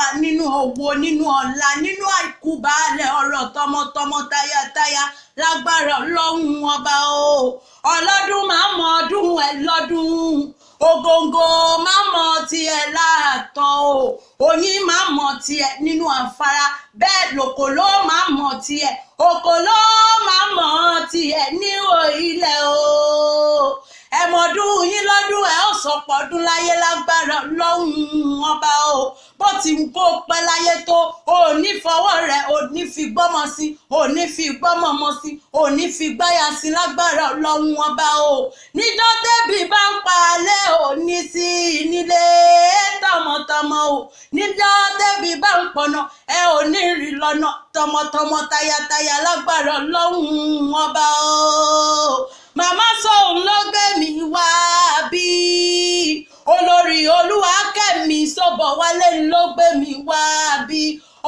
wa nínú owó nínú ọlá nínú àìkú baálẹ̀ ọ̀rọ̀ tọmọtọmọ tayátayá lágbára Ọlọ́run ọba o ọlọ́dún máa mọ ọdún ẹ lọ́dún ògóńgó máa mọ tiẹ̀ láàtọ̀ o oyin máa mọ tiẹ̀ nínú àfárá bẹ́ẹ̀ lòkò ló máa mọ tiẹ̀ òkò ló máa mọ tiẹ̀ ní ilẹ̀ o ẹ̀mọ̀dún yín lọ́dún ẹ̀ ó sọ̀pọ̀ ọdún láyé lágbára Ọlọ́run ọba o bó ti ń kó pẹ́ láyé tó ò ní fọwọ́ rẹ̀ ò ní fi gbọ́mọ sí ò ní fi gbọ́mọ mọ́ sí ò ní fi gbáyà sí lágbára Ọlọ́run ọba o níjọ́ tẹ́bí bá ń pa alẹ́ ò ní sí nílé tọmọtọmọ o níjọ́ tẹ́bí bá ń pọ̀nà ẹ ò ní rí lọ́nà tọmọtọmọ tayátayá lágbára Ọlọ́run ọba o màmá sóun ló gbé mi wá bí olórí Olúwakẹ́mi Ṣóbọ̀wálé ló gbé mi wá bí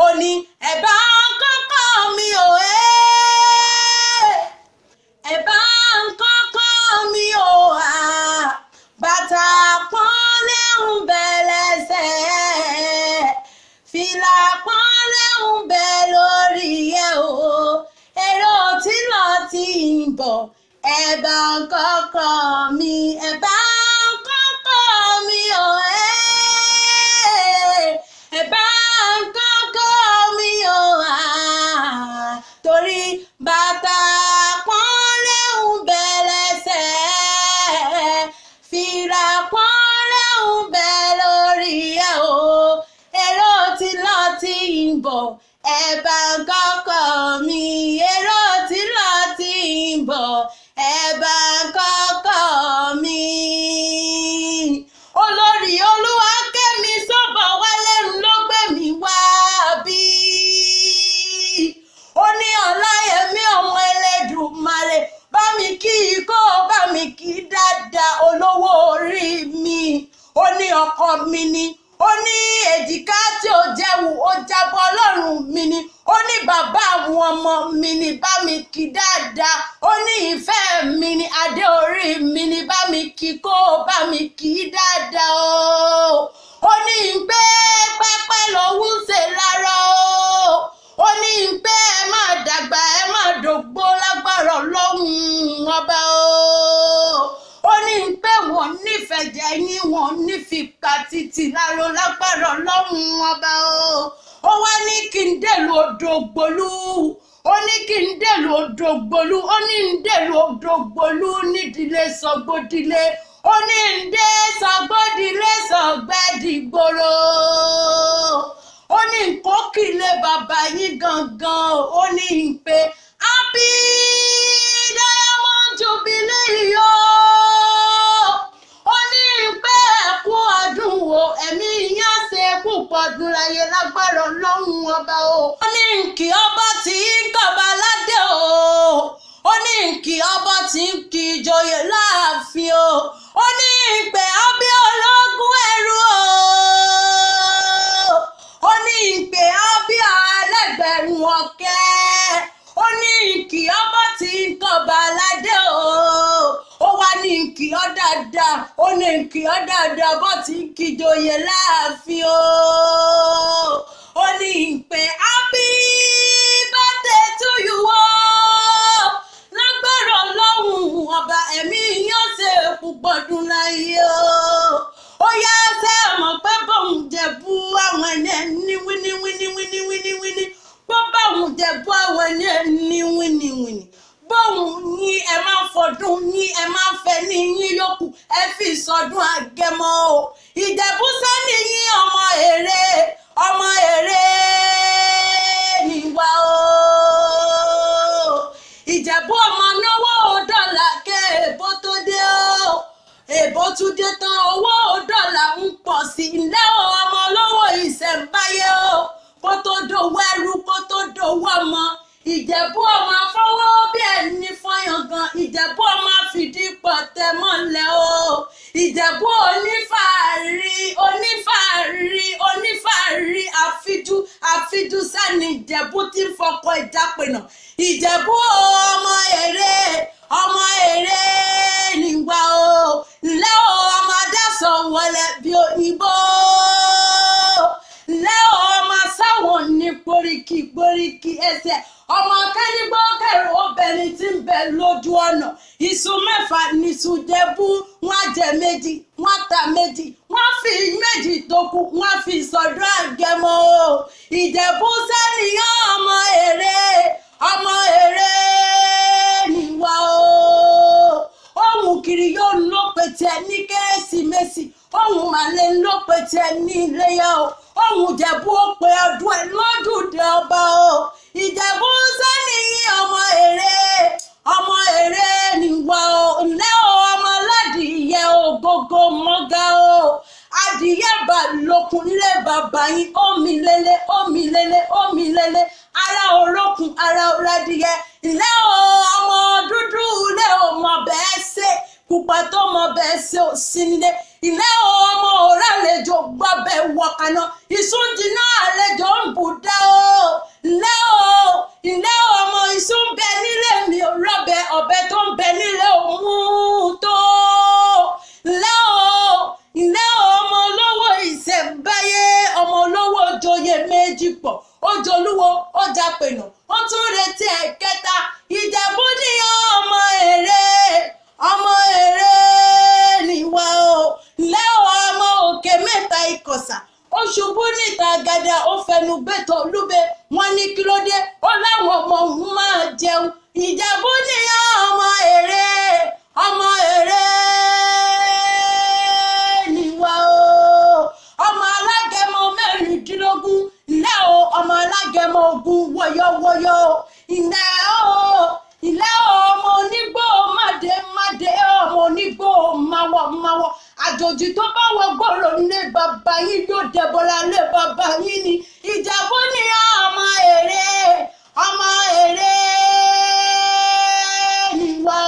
ó ní ẹ̀bá kọ́kọ́ mi ò ẹ̀bá kọ́kọ́ mi ò bàtà pọ́nlé ń bẹ lẹ́sẹ̀ fìlà pọ́nlé ń bẹ lórí ẹ̀ o èrò tí lọ ti ń bọ̀ ẹ̀bá kọ́kọ́ mi ẹ̀bá kọ́kọ́ mi ò ẹ̀bá kọ́kọ́ mi ò torí bàtà pọ́nlé ń bẹ lẹ́sẹ̀ fìlà pọ́nlé ń bẹ lórí ẹ̀ o èrò tí lọ ti ń bọ̀ ẹ̀bá kọ́kọ́ mi èrò tí lọ ti ń bọ̀ ẹ̀bá kọ́kọ́ mi. olórí Olúwakẹ́mi Ṣóbọ̀wálé ló gbé mi wá bí ó ní Ọláyẹmí ọmọ Ẹlẹ́dùmarè bá mi kí kó bá mi kí dáadáa olówó orí mi ó ní ọkọ mi ni ó ní èjìká tí ó jẹ́wù ó jábọ́ Ọlọ́run mi ni ó ní bàbá àwọn ọmọ mi ni bá mi kí dáadáa ó ní ìfẹ́ mi ni adé orí mi ni bá mi kí kó bá mi kí dáadáa o ó ní pé pẹ́pẹ́ lòún ṣe lára o ó ní pé ẹ má dàgbà ẹ má dògbó lágbára Ọlọ́run ọba o ó ní pé wọ́n nífẹ̀ẹ́ jẹ́ yín wọ́n nífẹ̀ẹ́ pa títì láró lágbára Ọlọ́run ọba o ó wá ní kí n dèlù Odògbólú ó ní kí n dèlù Odògbólú ó ní n dèlù Odògbólú nídìílé Sọgbódìlé ó ní n dé Sọgbódìlé Sọgbẹ́dìgbòrò ó ní nkókìlé bàbá yín gangan ó ní n pé happy Diamond Jubilee yó ó ní pé ẹ̀kú ọdún wo ẹ̀mí yẹn ṣe púpọ̀ ọdún láyé lágbára Ọlọ́run ọba o ó ní nkì ọba tí ń kọba ládé o ó ní nkì ọba tí ń kì ìjòyè láàfin o ó ní pé ọbí ológun ẹrú o ó ní pé ọbí ẹlẹ́gbẹ̀rún ọ̀kẹ́ ó ní nkì ọba tí ń kọba ládé o ó wá ní nkì ọ dáadáa ó ní nkì ọ dáadáa bó ti ń kíjòyè láàfin o ó ní pé happy birthday to you o lágbára Ọlọ́run ọba ẹ̀mí yóò ṣe púpọ̀ ọdún láyé o ó yá ṣe mọ̀ pé bóun jẹ̀bú àwọn ẹni wíníwíníwíníwíníwíní bó báwọn jẹ̀bú àwọn ẹni wíníwíní bóun yín ẹ máa fọdún yín ẹ máa fẹ́ ní yín yókù ẹ fi sọdún Agẹmọ o Ìjẹ̀bú sẹ́ni yín ọmọ èrè níwá o Ìjẹ̀bú ọmọ náwó dọ́là ké èbó tó dé o èbó tún dé tán owó dọ́là ń pọ̀ sí ilé ọmọ olówó ìṣẹ̀ǹbáyé o kó tó dòwó ẹrú kó tó dòwó ọmọ Ìjẹ̀bú ọmọ afọwọ́ bí ẹni fọyàn gan Ìjẹ̀bú ọmọ fìdí pọ̀ tẹ mọ́lẹ̀ o Ìjẹ̀bú onífàárí àfijù sani Ìjẹ̀bú tí ń fọkọ ìjápẹ̀nà Ìjẹ̀bú ọmọ èrè nígbà o ńlẹ́ o ọmọ adásọ̀ wọlé bí òyìnbó ńlẹ́ o ẹsẹ̀ ọmọ kẹ́nigbó kẹrù obìnrin tí ń bẹ lójú ọ̀nà iṣu mẹ́fà níṣu Jẹ̀bú wọ́n jẹ méjì wọ́n ta méjì wọ́n fi méjì tó kù wọ́n fi sọ̀dọ̀ Àgẹ̀mọ Ìjẹ̀bú sẹ́niyàn ọmọ èrè níwá ohun kiri yóò lópetẹ ní Kérésìmesì ohun màlẹ lópetẹ ní Iléyá ohun Jẹ̀bú ó pe ọdún ẹ lójúde ọba Ìjẹ̀bú sẹ́niyàn ọmọ èrè níwá ǹlẹ́ ọmọ aládìyẹ ògógó mọ́gá adìyẹ bá lókun nílé bàbá yín omi lélẹ̀ ara olókun ara ọ̀làdìyẹ ǹlẹ́ ọmọ dúdú lé ọmọ bẹ́ẹ̀ ṣe pupa tó mọ bẹ́ẹ̀ ṣe ò sí nílé ǹlẹ́ ọmọ òràlejò gbọ́bẹ̀ wọ̀kànà ìsúnjìnà àlejò ń bù dá ǹlẹ́ ọmọ ìsún bẹ nílé mi ò rọ́bẹ̀ ọ̀bẹ tó ń bẹ nílé òun tó ǹlẹ́ ọmọ olówó ìṣẹ̀ǹbáyé ọmọ olówó joyè méjì pọ̀ ó jolúwo ó jápẹ̀nà ó tún retí ẹ̀kẹta Ìjẹ̀bú ní ọmọ èrè níwá ǹlẹ́ ọmọ òkè mẹ́ta ìkọ̀sà ó ṣubú níta gàdá ó fẹnu gbẹ́tọ̀ lúbẹ wọn ní kí ló dé ó láwọn ọmọ òun máa jẹun Ìjẹ̀bú ní ọmọ èrè níwá ọmọ Alágẹmọ mẹ́rìndínlógún ǹlẹ́ ọmọ Alágẹmọ ogun wọ́yọ́wọ́yọ́ ǹlẹ́ ọmọ onígbò máde ọmọ onígbò máwọ́ àjòjì tó bá wọ gbòòrò nílé bàbá yín yóò dẹ̀bọ̀lá lé bàbá yín ni Ìjẹ̀bú ní ọmọ èrè níwá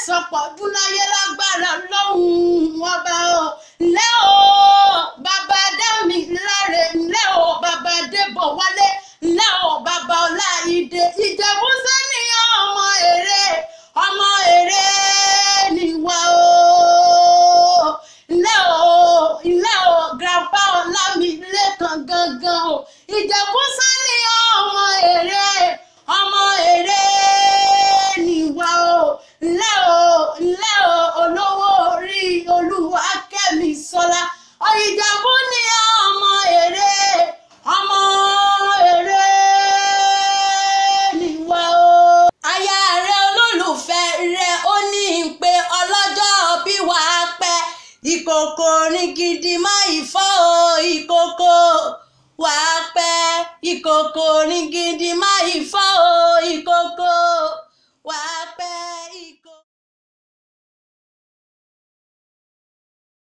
sọpọ̀ ọdún láyé lágbára lọ́hùn ọba ǹlẹ́ bàbá dámì láre ǹlẹ́ bàbá débọ̀ wálé ǹlẹ́ bàbá Ọláìdé Ìjẹ̀bú sẹ́niyàn ọmọ èrè níwá ǹlẹ́ grandpa Ọlámilékan gangan Ìjẹ̀bú sẹ́niyàn ọmọ èrè níwá ǹlẹ́ olówó orí Olúwakẹ́misọ́lá Ìjẹ̀bú ní ọmọ èrè níwá aya rẹ olólùfẹ́ rẹ ó ní pé ọlọ́jọ́ bí wàá pẹ́ ìkòkò orin gidi má ìfọ́ ìkòkò wàá pẹ́ ìkòkò orin gidi má ìfọ́.